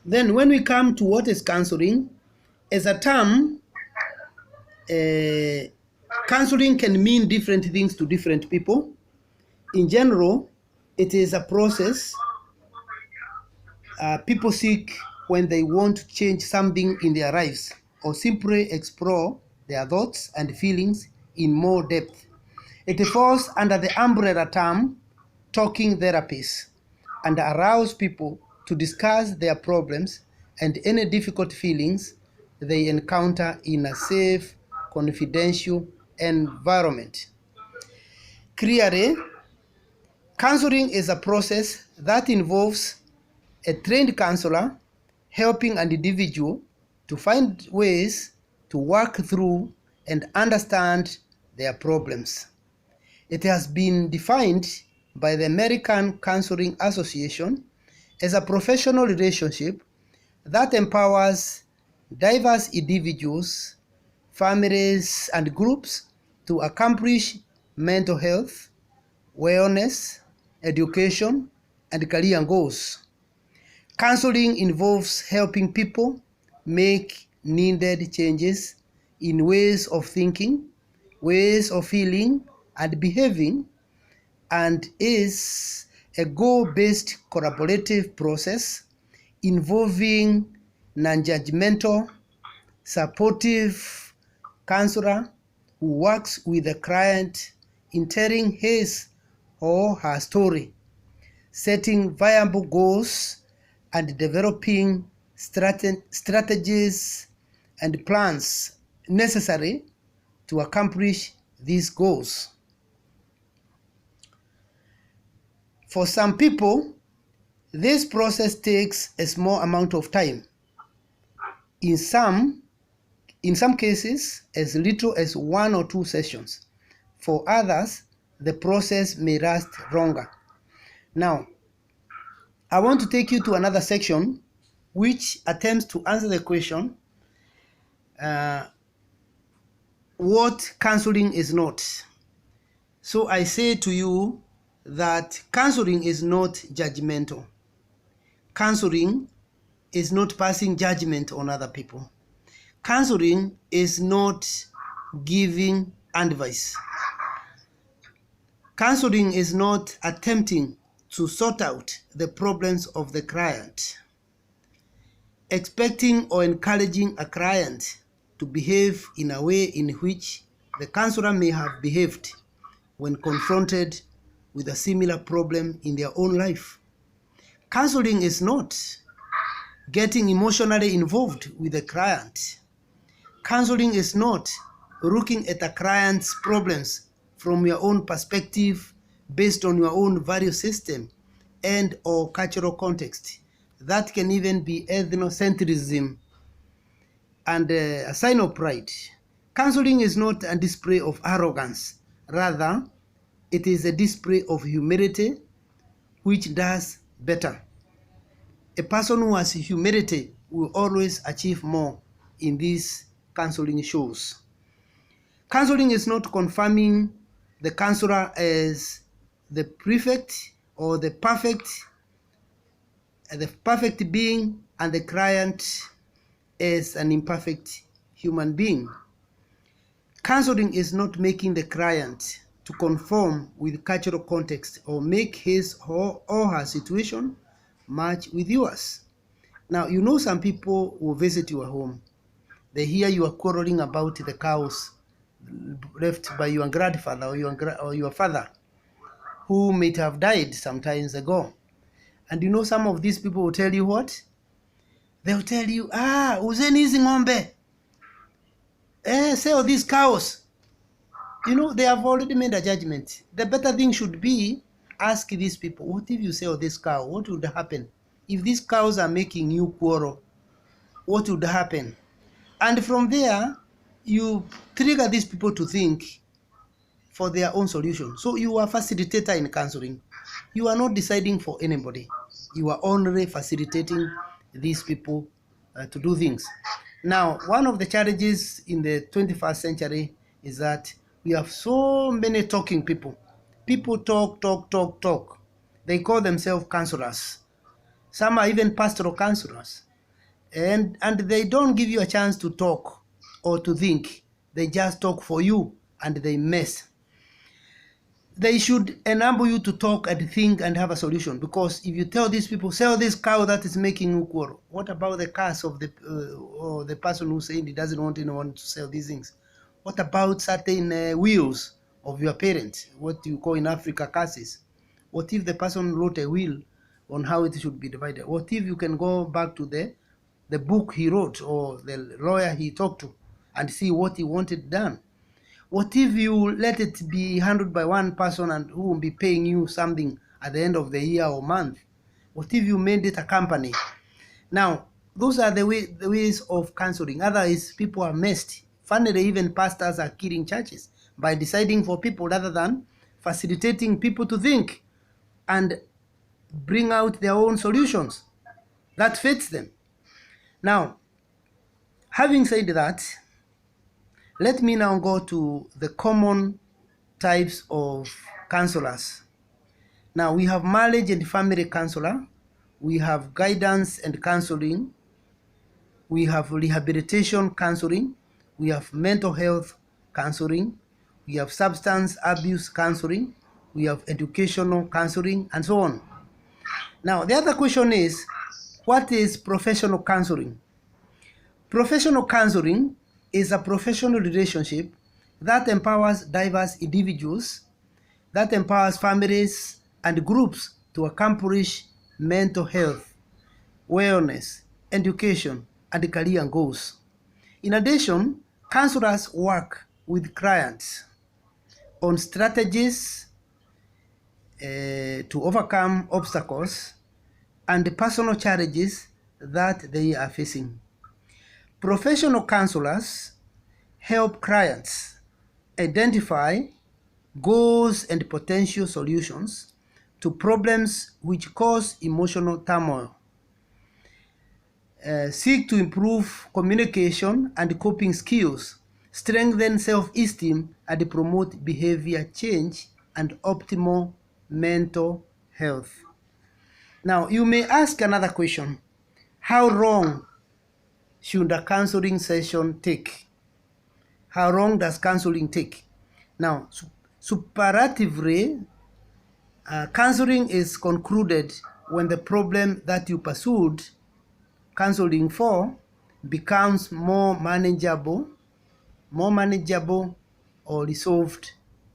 Then when we come to what is counseling, as a term, counseling can mean different things to different people. In general, it is a process people seek when they want to change something in their lives or simply explore their thoughts and feelings in more depth. It falls under the umbrella term talking therapies and allows people to discuss their problems and any difficult feelings they encounter in a safe, confidential environment. Clearly, counseling is a process that involves a trained counselor helping an individual to find ways to work through and understand their problems. It has been defined by the American Counseling Association as a professional relationship that empowers diverse individuals, families, and groups to accomplish mental health, wellness, education, and career goals. Counseling involves helping people make needed changes in ways of thinking, ways of feeling, and behaving, and is a goal-based collaborative process involving non-judgmental, supportive counselor who works with the client in telling his or her story, setting viable goals, and developing strategies and plans necessary to accomplish these goals. For some people, this process takes a small amount of time. In some cases, as little as 1 or 2 sessions. For others, the process may last longer. Now, I want to take you to another section which attempts to answer the question, what counseling is not. So I say to you that counseling is not judgmental. Counseling is not passing judgment on other people. Counseling is not giving advice. Counseling is not attempting to sort out the problems of the client. Expecting or encouraging a client to behave in a way in which the counselor may have behaved when confronted with a similar problem in their own life. Counseling is not getting emotionally involved with the client. Counseling is not looking at a client's problems from your own perspective based on your own value system and or cultural context. That can even be ethnocentrism and a sign of pride. Counseling is not a display of arrogance. Rather, it is a display of humility which does better. A person who has humility will always achieve more in these counseling shows. Counseling is not confirming the counselor as the perfect or the perfect being and the client as an imperfect human being. Counseling is not making the client to conform with cultural context or make his or her situation match with yours. Now, you know some people will visit your home. They hear you are quarreling about the cows left by your grandfather or your father, who might have died some times ago. And you know some of these people will tell you what? They'll tell you, uzeni hizi ng'ombe. Sell these cows. You know, they have already made a judgment. The better thing should be, ask these people, what if you sell this cow? What would happen? If these cows are making you quarrel, what would happen? And from there, you trigger these people to think for their own solution. So you are a facilitator in counseling. You are not deciding for anybody. You are only facilitating these people to do things. Now, one of the challenges in the 21st century is that we have so many talking people. People talk. They call themselves counselors. Some are even pastoral counselors. And they don't give you a chance to talk or to think. They just talk for you and they mess. They should enable you to talk and think and have a solution, because if you tell these people, sell this cow that is making you quarrel, what about the curse of the or the person who's saying he doesn't want anyone to sell these things? What about certain wills of your parents, what you call in Africa curses? What if the person wrote a will on how it should be divided? What if you can go back to the book he wrote or the lawyer he talked to and see what he wanted done? What if you let it be handled by one person and who will be paying you something at the end of the year or month? What if you made it a company? Now, those are the ways of counseling. Otherwise, people are messed. Finally, even pastors are killing churches by deciding for people rather than facilitating people to think and bring out their own solutions that fits them. Now, having said that, let me now go to the common types of counselors. Now, we have marriage and family counselor, we have guidance and counseling, we have rehabilitation counseling, we have mental health counseling, we have substance abuse counseling, we have educational counseling, and so on. Now, the other question is, what is professional counseling? Professional counseling is a professional relationship that empowers diverse individuals, that empowers families and groups to accomplish mental health, wellness, education, and career goals. In addition, counselors work with clients on strategies to overcome obstacles and personal challenges that they are facing. Professional counselors help clients identify goals and potential solutions to problems which cause emotional turmoil, seek to improve communication and coping skills, strengthen self-esteem, and promote behavior change and optimal mental health. Now, you may ask another question. How long should a counseling session take? How long does counseling take? Now, superlatively, counseling is concluded when the problem that you pursued counseling for becomes more manageable or resolved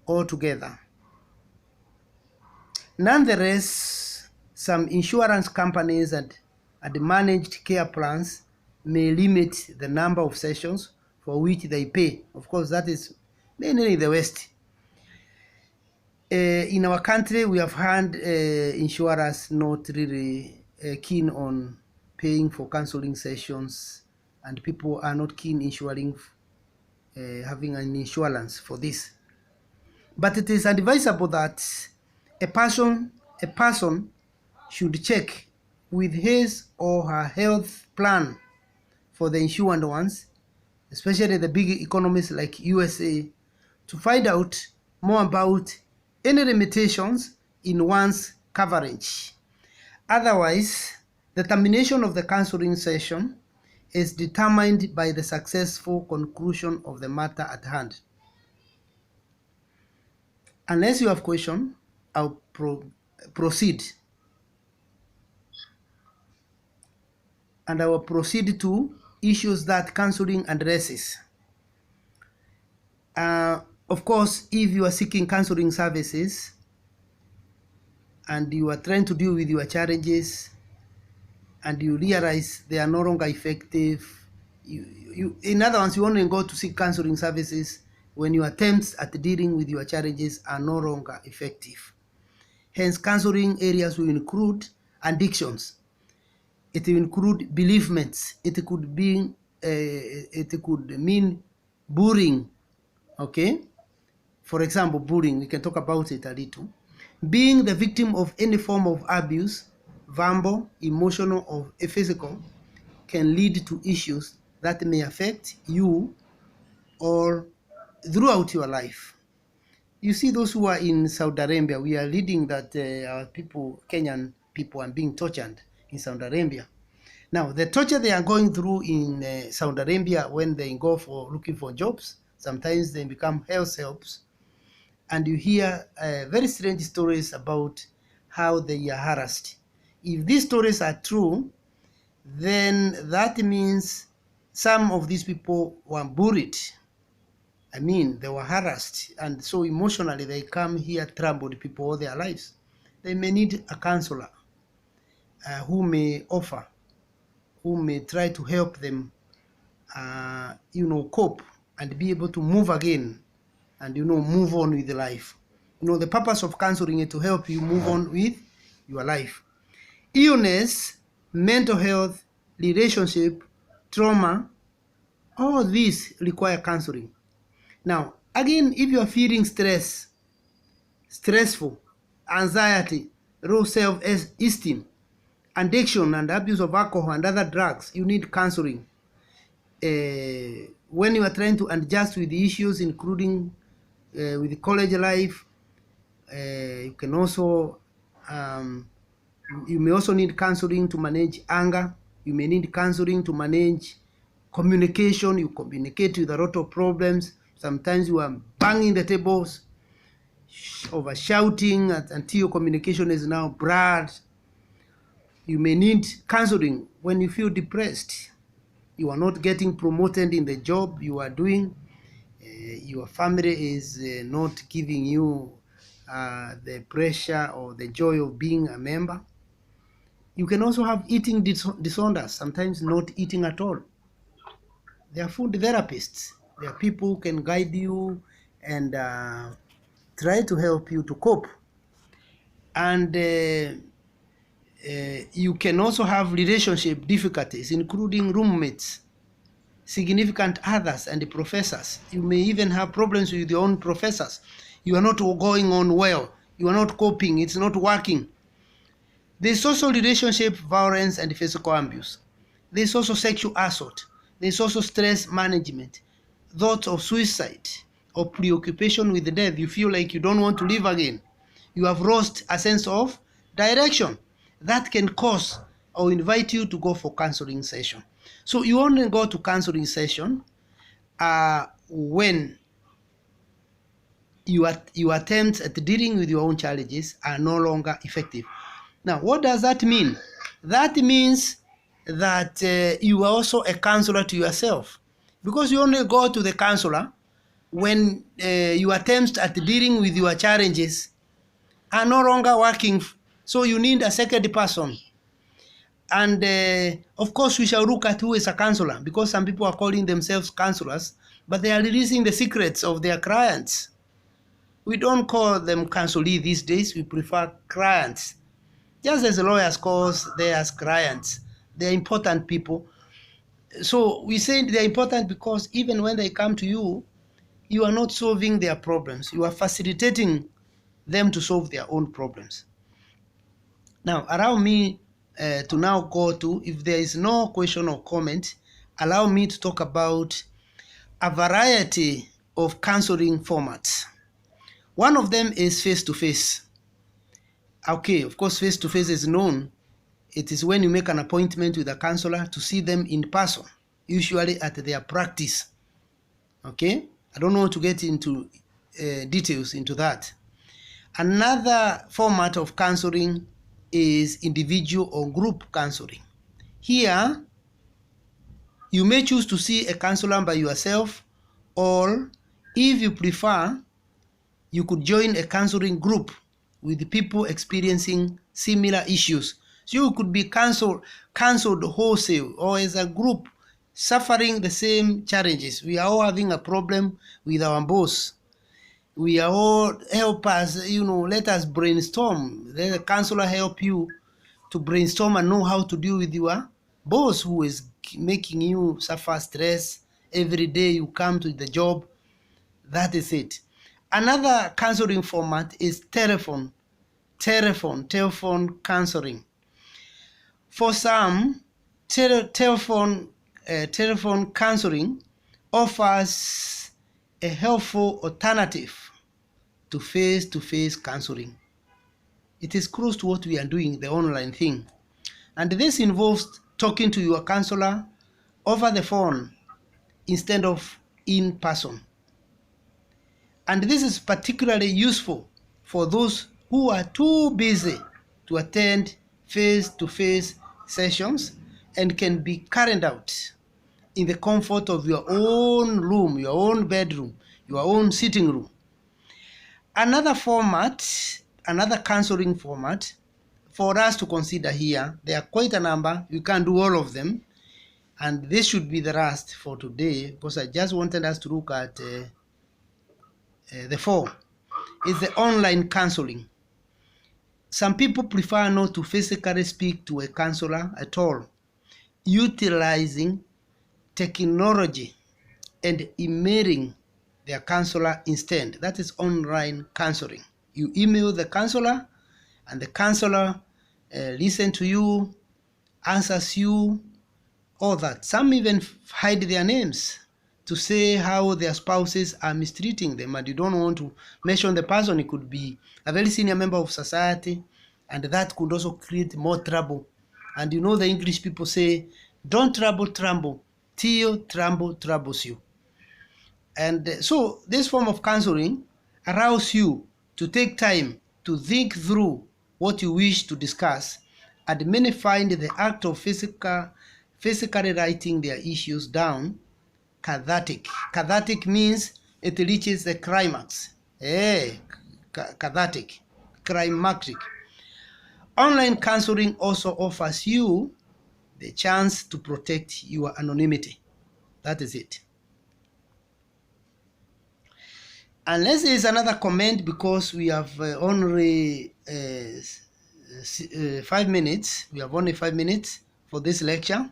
altogether. Nonetheless, some insurance companies and managed care plans may limit the number of sessions for which they pay. Of course, that is mainly in the West. In our country, we have had insurers not really keen on paying for counseling sessions, and people are not keen insuring, having an insurance for this. But it is advisable that a person should check with his or her health plan for the insured ones, especially the big economies like USA, to find out more about any limitations in one's coverage. Otherwise, the termination of the counseling session is determined by the successful conclusion of the matter at hand. Unless you have question, I'll proceed. And I will proceed to issues that counseling addresses. Of course, if you are seeking counseling services and you are trying to deal with your challenges and you realize they are no longer effective, in other words, you only go to seek counseling services when your attempts at dealing with your challenges are no longer effective. Hence, counseling areas will include addictions. It will include bereavements. It could mean bullying. Okay? For example, bullying, we can talk about it a little. Being the victim of any form of abuse, verbal, emotional, or physical, can lead to issues that may affect you or throughout your life. You see, those who are in Saudi Arabia, we are reading that our people, Kenyan people, are being tortured in Saudi Arabia. Now, the torture they are going through in Saudi Arabia when they go for looking for jobs, sometimes they become house helps, and you hear very strange stories about how they are harassed. If these stories are true, then that means some of these people were bullied. I mean, they were harassed, and so emotionally they come here troubled people all their lives. They may need a counselor who may offer, who may try to help them, cope and be able to move again and, move on with life. The purpose of counseling is to help you move on with your life. Illness, mental health, relationship, trauma, all these require counseling. Now, again, if you are feeling stressful, anxiety, low self-esteem, addiction and abuse of alcohol and other drugs, you need counseling. When you are trying to adjust with the issues, including with the college life, you can also, you may also need counseling to manage anger. You may need counseling to manage communication. You communicate with a lot of problems. Sometimes you are banging the tables, over shouting until your communication is now blurred. You may need counseling when you feel depressed. You are not getting promoted in the job you are doing. Your family is not giving you the pressure or the joy of being a member. You can also have eating disorders, sometimes not eating at all. There are food therapists. There are people who can guide you and try to help you to cope. And you can also have relationship difficulties, including roommates, significant others, and professors. You may even have problems with your own professors. You are not going on well. You are not coping. It's not working. There's also relationship violence and physical abuse. There's also sexual assault. There's also stress management, thoughts of suicide or preoccupation with death. You feel like you don't want to live again. You have lost a sense of direction. That can cause or invite you to go for counseling session. So you only go to counseling session when your attempts at dealing with your own challenges are no longer effective. Now, what does that mean? That means that you are also a counselor to yourself, because you only go to the counselor when your attempts at dealing with your challenges are no longer working. So you need a second person. And of course, we shall look at who is a counselor, because some people are calling themselves counselors, but they are releasing the secrets of their clients. We don't call them counselee these days. We prefer clients. Just as lawyers call theirs clients. They're important people. So we say they're important because even when they come to you, you are not solving their problems. You are facilitating them to solve their own problems. Now, allow me to now go to, if there is no question or comment, allow me to talk about a variety of counseling formats. One of them is face-to-face. Okay, of course, face-to-face is known. It is when you make an appointment with a counselor to see them in person, usually at their practice. Okay, I don't want to get into details into that. Another format of counseling is individual or group counseling. Here, you may choose to see a counselor by yourself, or if you prefer, you could join a counseling group with people experiencing similar issues. So you could be counseled wholesale, or as a group suffering the same challenges. We are all having a problem with our boss. We are all, help us, let us brainstorm. Let the counselor help you to brainstorm and know how to deal with your boss who is making you suffer stress every day you come to the job. That is it. Another counseling format is telephone counseling. For some, telephone counseling offers a helpful alternative to face-to-face counseling. It is close to what we are doing, the online thing. And this involves talking to your counselor over the phone instead of in person. And this is particularly useful for those who are too busy to attend face-to-face sessions and can be carried out in the comfort of your own room, your own bedroom, your own sitting room. Another counseling format for us to consider here, there are quite a number, you can't do all of them, and this should be the last for today because I just wanted us to look at the four, is the online counseling. Some people prefer not to physically speak to a counselor at all, utilizing technology and emailing their counselor instead. That is online counseling. You email the counselor and the counselor listens to you, answers you, all that. Some even hide their names to say how their spouses are mistreating them, and you don't want to mention the person. It could be a very senior member of society, and that could also create more trouble. And you know the English people say, don't trouble till trouble troubles you. And so this form of counseling allows you to take time to think through what you wish to discuss, and many find the act of physically writing their issues down cathartic. Cathartic means it reaches the climax. Cathartic, climactic. Online counseling also offers you the chance to protect your anonymity. That is it. Unless there is another comment, because we have only 5 minutes. We have only 5 minutes for this lecture,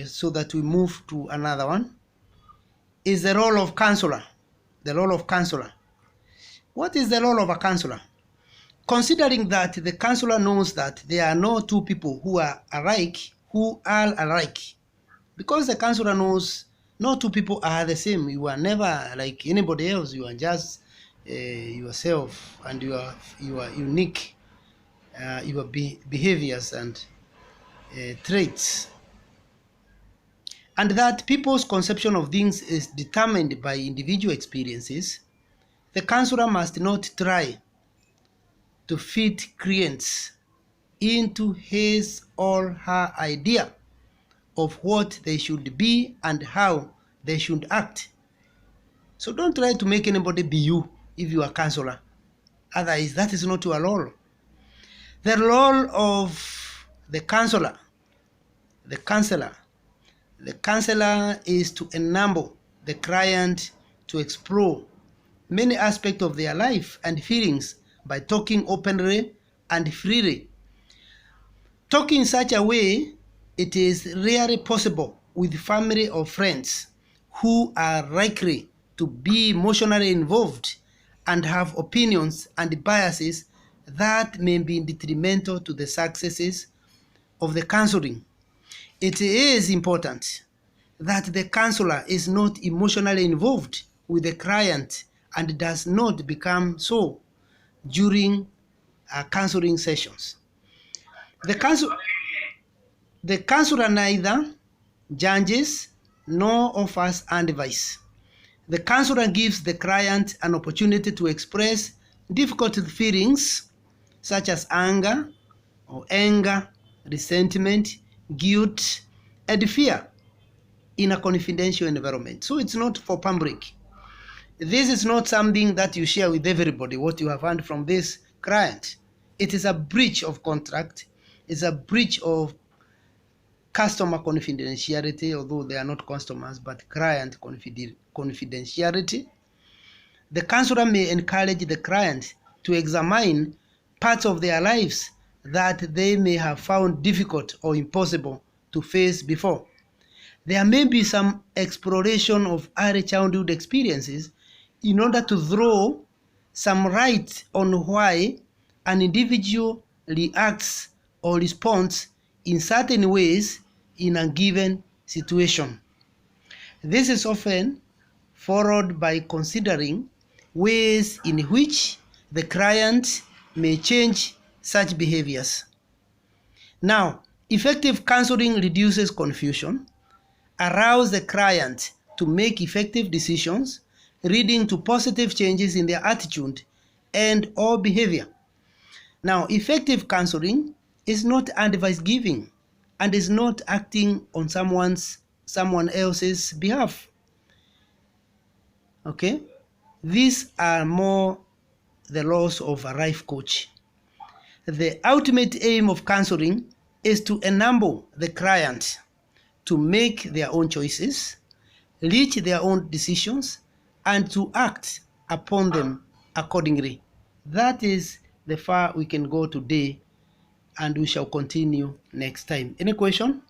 so that we move to another one. Is the role of counselor. The role of counselor. What is the role of a counselor? Considering that the counselor knows that there are no two people who are alike, because the counselor knows no two people are the same. You are never like anybody else. You are just yourself, and you are unique, your behaviors and traits, and that people's conception of things is determined by individual experiences. The counselor must not try to fit clients into his or her idea of what they should be and how they should act. So don't try to make anybody be you if you are a counselor. Otherwise, that is not your role. The role of the counselor is to enable the client to explore many aspects of their life and feelings by talking openly and freely. Talking in such a way, it is rarely possible with family or friends who are likely to be emotionally involved and have opinions and biases that may be detrimental to the successes of the counseling. It is important that the counselor is not emotionally involved with the client and does not become so during counseling sessions. The counselor neither judges nor offers advice. The counselor gives the client an opportunity to express difficult feelings such as anger, resentment, guilt, and fear in a confidential environment. So it's not for public. This is not something that you share with everybody, what you have learned from this client. It is a breach of contract. It's a breach of customer confidentiality, although they are not customers, but client confidentiality. The counselor may encourage the client to examine parts of their lives that they may have found difficult or impossible to face before. There may be some exploration of early childhood experiences in order to throw some light on why an individual reacts or responds in certain ways in a given situation. This is often followed by considering ways in which the client may change such behaviors. Now, effective counseling reduces confusion, allows the client to make effective decisions, leading to positive changes in their attitude and or behavior. Now, effective counseling is not advice giving and is not acting on someone else's behalf. Okay? These are more the laws of a life coach. The ultimate aim of counseling is to enable the client to make their own choices, reach their own decisions, and to act upon them accordingly. That is the far we can go today, and we shall continue next time. Any question?